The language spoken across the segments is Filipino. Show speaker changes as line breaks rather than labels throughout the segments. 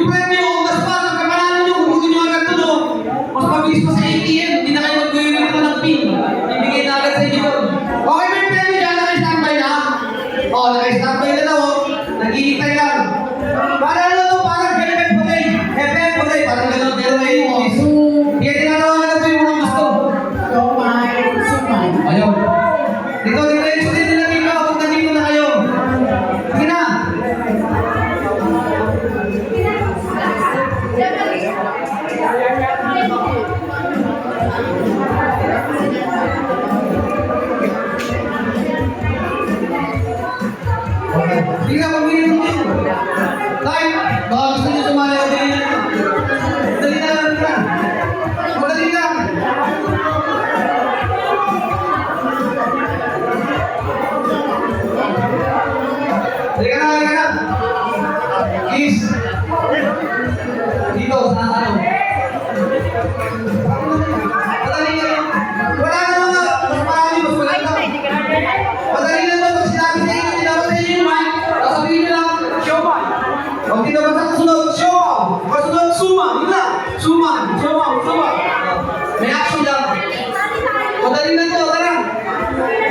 Yung premyo, mas pa, pagkamanalo nyo, kukunin nyo agad ito, no? Mas mabilis pa sa ATM, hindi na kayo mag-gawin ito ng PIN. Ibigay na agad sa inyo doon. Okay, may premyo dyan, naka-standby na. Oo, naka-standby na daw, oh. Naghihintay lang. Para ano to, parang helmet pulay. Helmet pulay, parang gano'n, pero may inis. Kaya tinatawagan na ito yung mga gusto. Ayun. Dito, dito nila dito, punta dito na kayo. Sige na. Sige na, pag-bilhin mo kayo. Tay, baka gusto nyo sumali o bilhin nyo. Dali na lang ka. Madali lang. Halika na. Kiss. Dito, sa ano. Madali na lang. Wala na mga, mas marami, mas maganda. Madali na lang, pag sinabi sa inyo, dapat sa inyo yung mic. Sasabihin nyo lang, Siomay. Huwag din naman sa kasunod, Siomay. Kasunod, Suma. Yun lang. Suma. May action lang. Madali na to, tara.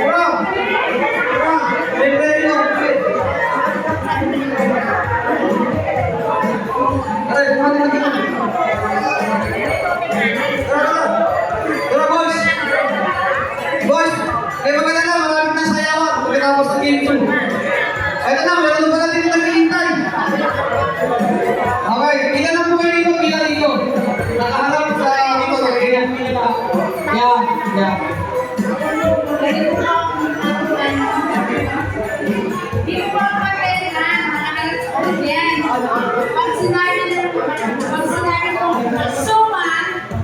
Tara. May pwede na. Tara, kumati na kita. Tara, boys. Boys, kayo maganda na, maraming na sayawan. Pagkatapos ng game 2. Ito na, meron pa natin yung naghihintay. Okay, ilan na po kayo dito, ilan dito. Nakaharap sa dito, nagkailan po nila. Yeah.
Pag sinabi ko, Suma,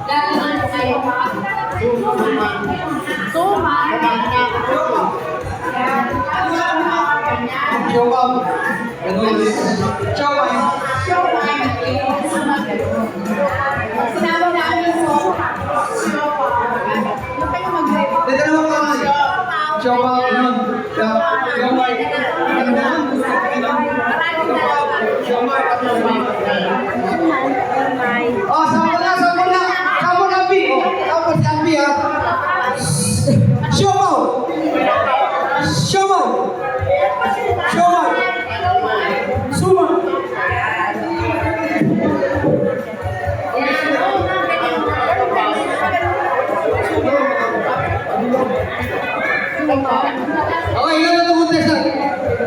gagawin kayo. Suma.
Siomay.
Sinabi namin Suma.
Dito naman kamay. Siomay. Oh, sama na, Pi. Tapos ang Pi, ha. Siomay. Suma. Okay, ilan na ito contestant?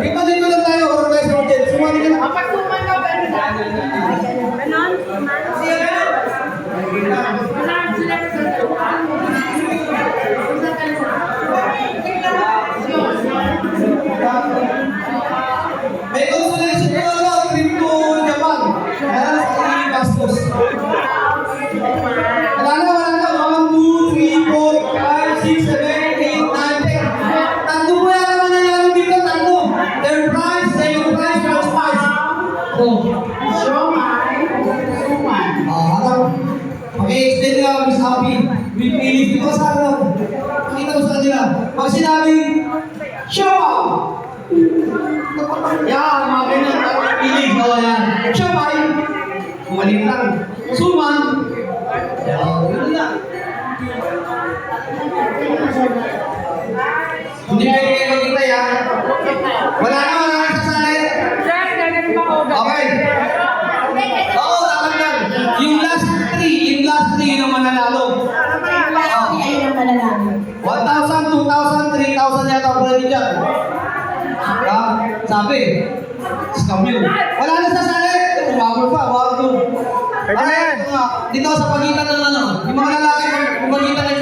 Dito lang tayo, or tayo sa hotel. Sumali ka na.
Kapag suman ka, ganon?
May consolation ko na trip to Japan. Kaya na sa kanyang gastos. Wala na. 1, 2, 3, 4, 5, 6, 7, 8, 9, 10. Tatlo po yan naman nangyari dito. Tatlo. Third prize, second prize, first prize. Mag-i-extend nga, Miss Happy. Pipili dito sa araw. Pakita ko sa kanila. Pag sinabing, Siomay! Yan, mga ganyan. Pilig, yan. Siomay! Kumalit lang. Suman! Yan, yun lang. Hindi pwede kayo magkita yan. Wala na sasali. Okay. Oo, dapat yan. Yung last three yung mananalo. 1,000, 2,000, 3,000 yata ang pwede dyan. Sabi, scam yun. Wala na sasali. Umabot pa, 1, 2. Dito sa pagitan ng ano, yung mga lalaki, pagitan ng